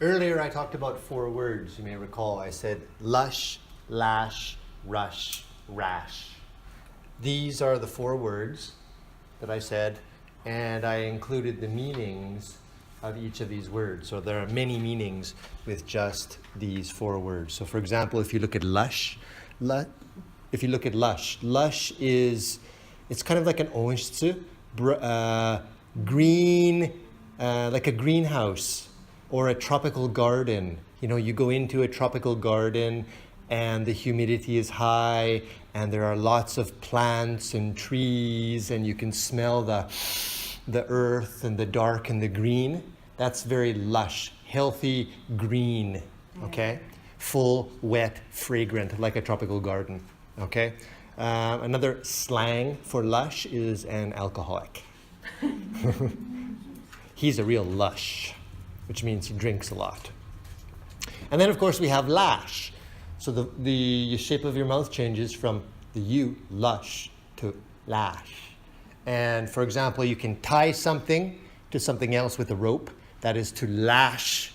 Earlier I talked about 4 words. You may recall I said lush, lash, rush, rash. These are the 4 words that I said, and I included the meanings of each of these words. So there are many meanings with just these 4 words. So for example, if you look at lush, lush is, it's kind of like an onshitsu, green, like a greenhouse or a tropical garden. You know, you go into a tropical garden and the humidity is high and there are lots of plants and trees and you can smell the earth and the dark and the green. That's very lush, healthy green, okay? Full, wet, fragrant, like a tropical garden, okay? Another slang for lush is an alcoholic. He's a real lush, which means he drinks a lot. And then, of course, we have lash. So the shape of your mouth changes from the U, lush, to lash. And for example, you can tie something to something else with a rope. That is to lash,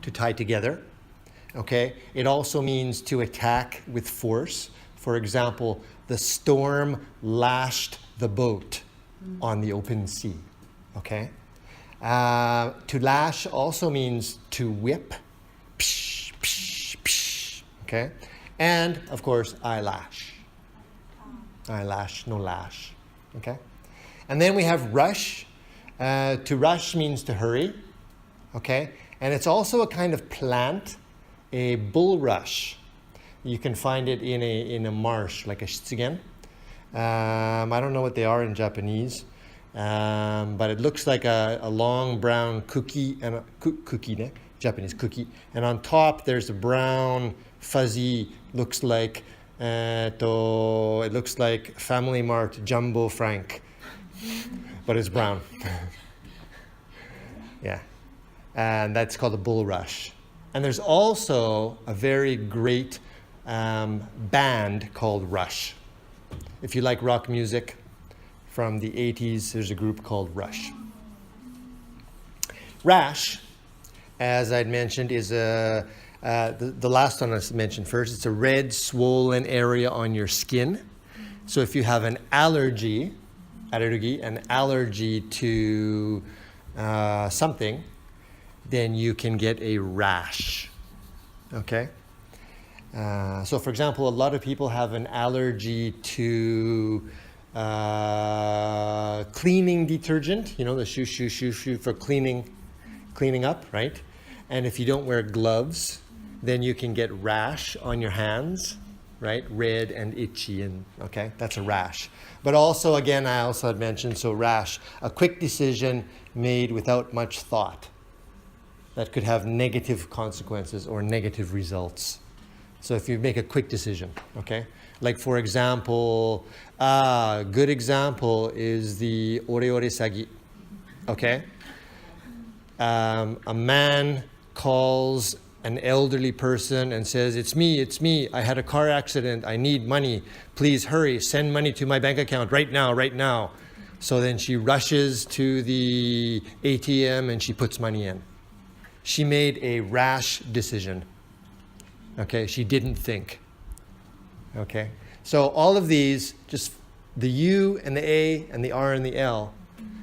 to tie together. Okay? It also means to attack with force. For example, the storm lashed the boat on the open sea. Okay? To lash also means to whip. Psh, psh, psh. Okay? And, of course, eyelash. Eyelash, no lash. Okay? And then we have rush. To rush means to hurry. Okay? And it's also a kind of plant, a bulrush. You can find it in a marsh, like a shitsugen. I don't know what they are in Japanese. But it looks like a long brown cookie, and cookie, Japanese cookie. And on top there's a brown, fuzzy, looks like it looks like Family Mart Jumbo Frank, but it's brown. Yeah, and that's called a bulrush. And there's also a very great band called Rush. If you like rock music from the 80s, there's a group called Rush. Rash, as I'd mentioned, is the last one I mentioned first. It's a red, swollen area on your skin. So if you have an allergy to something, then you can get a rash. Okay? So for example, a lot of people have an allergy to cleaning detergent, you know, the shoo for cleaning up, right? And if you don't wear gloves, then you can get rash on your hands, right? Red and itchy, and okay, that's a rash. But also, again, I also had mentioned, so rash, a quick decision made without much thought that could have negative consequences or negative results. So if you make a quick decision, okay? Like for example, a good example is the ore sagi, okay? A man calls an elderly person and says, it's me, I had a car accident, I need money, please hurry, send money to my bank account right now. So then she rushes to the ATM and she puts money in. She made a rash decision. Okay, she didn't think. Okay, so all of these, just the U and the A and the R and the L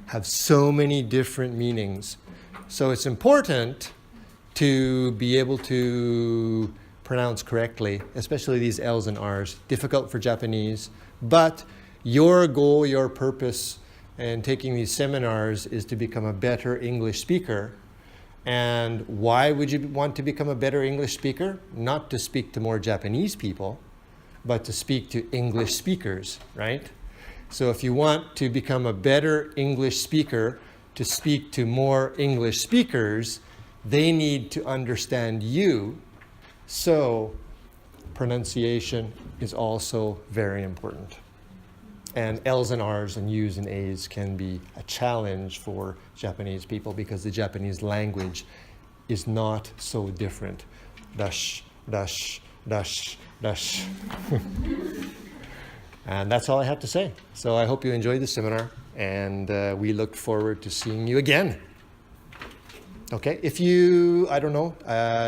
have so many different meanings. So it's important to be able to pronounce correctly, especially these L's and R's. Difficult for Japanese, but your goal, your purpose in taking these seminars is to become a better English speaker. And why would you want to become a better English speaker? Not to speak to more Japanese people, but to speak to English speakers, right? So if you want to become a better English speaker, to speak to more English speakers, they need to understand you. So pronunciation is also very important. And L's and R's and U's and A's can be a challenge for Japanese people because the Japanese language is not so different. Dash, dash, dash, dash. And that's all I have to say. So I hope you enjoyed the seminar, and we look forward to seeing you again. Okay, if you, I don't know,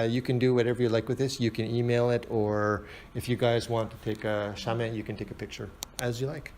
you can do whatever you like with this. You can email it, or if you guys want to take a shamen, you can take a picture as you like.